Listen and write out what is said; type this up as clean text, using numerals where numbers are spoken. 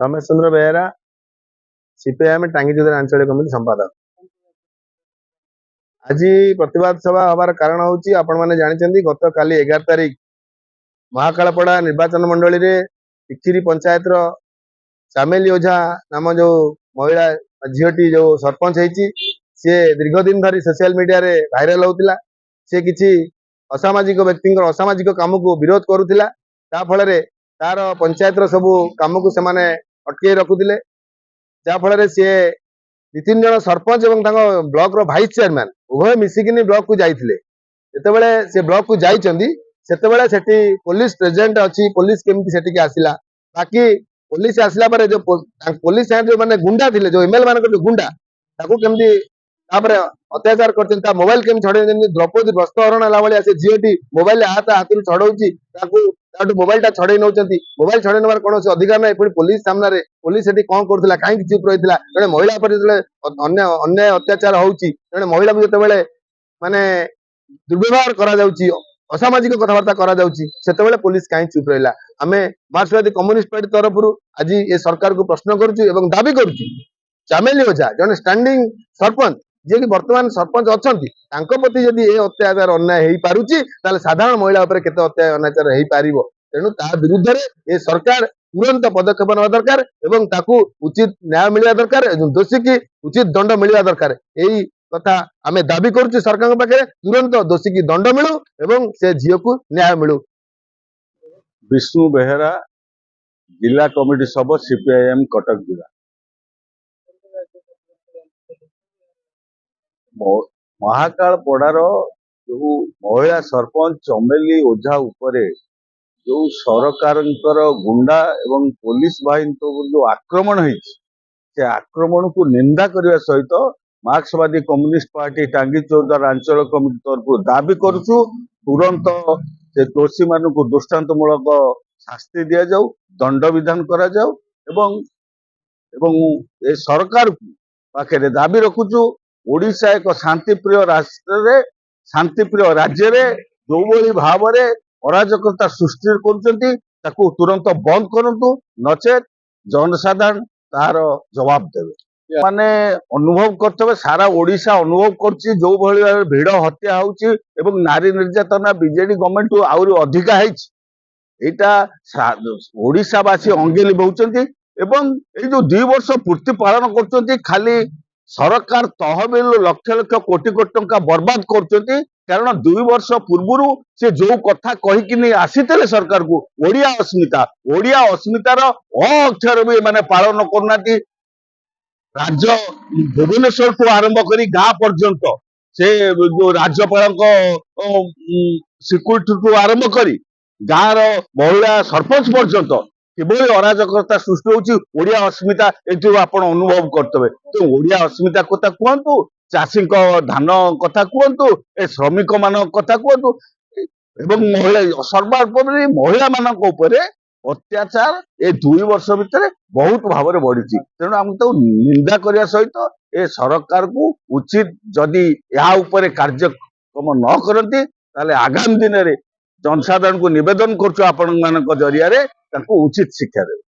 Ramesh Chandra Behera CPIM टांगीचुदर आंचलिक committee संपादक। आज प्रतिवाद सभा हबार कारण हूँ आपण मैंने जानते गत काली 11 तारिख महाकालपड़ा निर्वाचन मंडली रे टिक्चिरी पंचायत चामेली ओझा नाम जो महिला झीटी जो सरपंच होती सी दीर्घ दिन धरी सोशल मीडिया रे भाइराल होता सी किसी असामाजिक व्यक्ति असामाजिक काम को विरोध करुला फल तार पंचायत सबू कम को से अटकई रखुले जहाँफल सी दि तीन जन सरपंच और ब्लॉक रो भाइस चेयरमैन उभय मिसिकिनी ब्लॉक को जाइए जितेबाला से ब्लॉक को जाती पुलिस प्रेजेंट अच्छी पुलिस केमती सेठी आसला बाकी पुलिस आसला पर जो पुलिस जो माने गुंडा थे जो एमएल मान जो गुंडा केमती अत्याचार कर मोबाइल केमी छड़े द्रौपदी वस्त्रहरण है भाई से झीटी मोबाइल हाथ छड़ाऊँगी मोबाइल टा छड़े नौ मोबाइल छड़े नवार कौन अधिकार ना पुणी पुलिस सामने पुलिस कौन करूला कहीं चुप रही जड़े महिला पर जो अन्याय अत्याचार होची महिला को जिते माने दुर्व्यवहार करा असामाजिक कथबार्ता करा पुलिस कहीं चुप रहा आम मार्क्सवादी कम्युनिस्ट पार्टी तरफ आज ये सरकार को प्रश्न करुँ दाबी करुँ चामेली ओझा जन स्टैंडिंग सरपंच जी कि बर्तमान सरपंच अच्छा प्रति जदि ये अत्याचार अन्याय हो पारुची साधारण महिला केते अत्याचार अनाचार हो पार तेणु ता विरुद्ध रे ये सरकार तुरंत पदक्षेप ना दरकार एवं ताकू उचित न्याय मिलवा दरकार दोषी की उचित दंड मिलवा दरकार यही कथा आमे दाबी करुଛୁ सरकार पाखे तुरंत दोषी की दंड मिलू एवं से झील को न्याय मिलू। विष्णु बेहेरा जिला कमिटी सब सीपीआईएम कटक जिला महाकाल पड़ार जो महिला सरपंच चमेली ओझा उपरे जो सरकार गुंडा एवं पुलिस बाहिनी जो आक्रमण से आक्रमण को निंदा करने सहित मार्क्सवादी कम्युनिस्ट पार्टी टांगीचौदार आंचल कमिटी तरफ दाबी करुछु तुरंत से दोषी मान को दृष्टांतमूलक शास्ति दि जाऊ दंड विधान करा जाऊ एवं ए सरकार पाखे दाबी रखुछु ओडिशा एक शांतिप्रिय राष्ट्र रे शांतिप्रिय राज्य रे जो भली भाव रे अराजकता सृष्टि करुचंती ताकू तुरंत बंद करंतु नचेत जनसाधारण तार जवाब देवे माने अनुभव करते सारा ओडिशा अनुभव करछि जो भली भिड़ हत्या होउछि एवं नारी निर्यातना बीजेडी गवर्नमेंट आउरी अधिका हैछि एटा ओडिशावासी अंगेली बहुचंती एवं ए जो 2 वर्ष पूर्ति पालन करचंती खाली सरकार तहबिल लक्ष लक्ष कोटी कोटी टंका बर्बाद करचंती कारण 2 वर्ष पूर्व से जो कथा कहीकि आसीते सरकार को ओडिया अस्मितार अक्षर भी माने पालन करना राज्य भुवनेश्वर को आरंभ करी गाँ पर्यंत से जो राज्यपाल सिक्यूरिटी को आरंभ करी गाँव महिला सरपंच पर्यंत किभली अराजकता सृष्टि होची ओडिया अस्मिता एठू आपण अनुभव करतबे तो ओडिया अस्मिता कथा कहतु चाषी धान कथा कहतु ए श्रमिक मान कथा कहतु एवं महिला सर्वोपरि महिला मानक उपरे अत्याचार ए 2 वर्ष भितर बहुत भाव में बढ़ी तेणु आम तो निंदा करने सहित ए सरकार को उचित जदि या उपरे कार्यक्रम न करती आगामी दिन में जनसाधारण को निवेदन करुँ आपण मान जरिया उचित शिक्षा देवे।